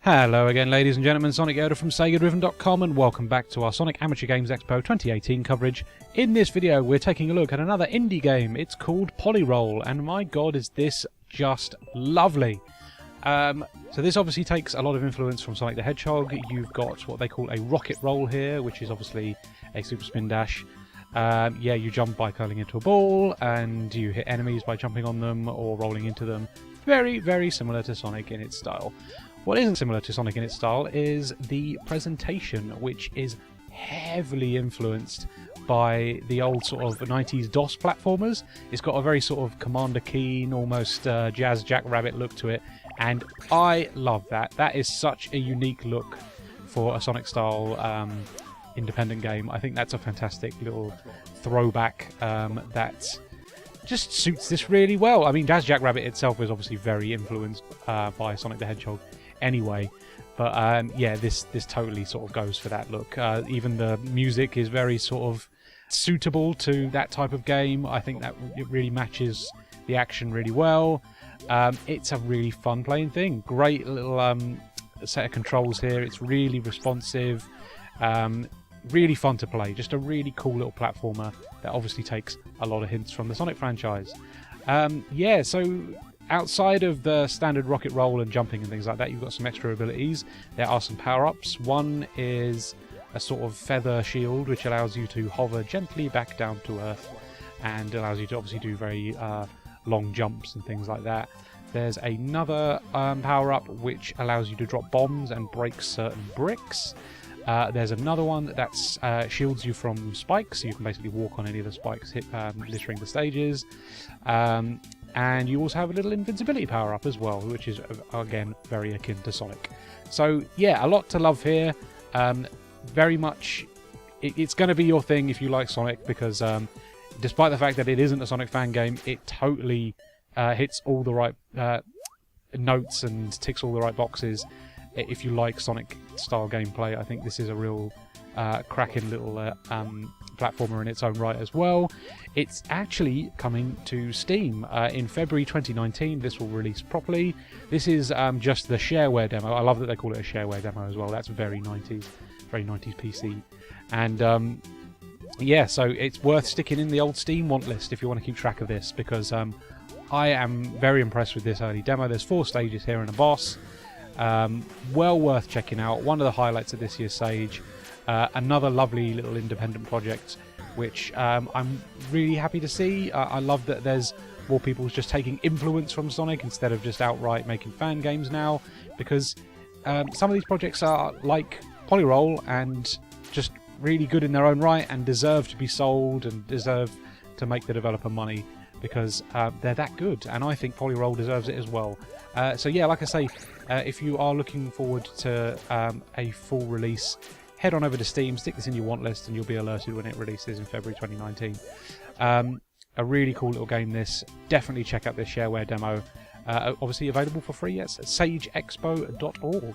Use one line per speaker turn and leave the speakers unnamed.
Hello again, ladies and gentlemen, Sonic Yoda from SEGADriven.com, and welcome back to our Sonic Amateur Games Expo 2018 coverage. In this video, we're taking a look at another indie game. It's called Polyroll, and my god, is this just lovely. So this obviously takes a lot of influence from Sonic the Hedgehog. You've got what they call a rocket roll here, which is obviously a super spin dash. Yeah, you jump by curling into a ball, and you hit enemies by jumping on them or rolling into them. Very, very similar to Sonic in its style. What isn't similar to Sonic in its style is the presentation, which is heavily influenced by the old sort of 90s DOS platformers. It's got a very sort of Commander Keen, almost Jazz Jackrabbit look to it, and I love that. That is such a unique look for a Sonic-style independent game. I think that's a fantastic little throwback that just suits this really well. I mean, Jazz Jackrabbit itself is obviously very influenced by Sonic the Hedgehog anyway, but yeah, this totally sort of goes for that look. Even the music is very sort of suitable to that type of game. I think that it really matches the action really well. It's a really fun playing thing. Great little set of controls here. It's really responsive. Really fun to play. Just a really cool little platformer that obviously takes a lot of hints from the Sonic franchise. Yeah, so outside of the standard rocket roll and jumping and things like that, you've got some extra abilities. There are some power-ups. One is a sort of feather shield, which allows you to hover gently back down to Earth and allows you to obviously do very long jumps and things like that. There's another power-up which allows you to drop bombs and break certain bricks. There's another one that shields you from spikes, so you can basically walk on any of the spikes littering the stages. And you also have a little invincibility power-up as well, which is, again, very akin to Sonic. So, yeah, a lot to love here. Very much, it's going to be your thing if you like Sonic, because despite the fact that it isn't a Sonic fan game, it totally hits all the right notes and ticks all the right boxes. If you like Sonic-style gameplay, I think this is a real cracking little platformer in its own right as well. It's actually coming to Steam in February 2019. This will release properly. This is just the shareware demo. I love that they call it a shareware demo as well. That's very 90s PC. And yeah, so it's worth sticking in the old Steam want list if you want to keep track of this, because I am very impressed with this early demo. There's 4 stages here and a boss. Well worth checking out. One of the highlights of this year's Sage. Another lovely little independent project, which I'm really happy to see. I love that there's more people just taking influence from Sonic instead of just outright making fan games now, because some of these projects are like Polyroll and just really good in their own right and deserve to be sold and deserve to make the developer money, because they're that good, and I think Polyroll deserves it as well. So yeah, like I say, if you are looking forward to a full release, head on over to Steam, stick this in your want list, and you'll be alerted when it releases in February 2019. A really cool little game this. Definitely check out this shareware demo. Obviously available for free, yes, at SEGADriven.com.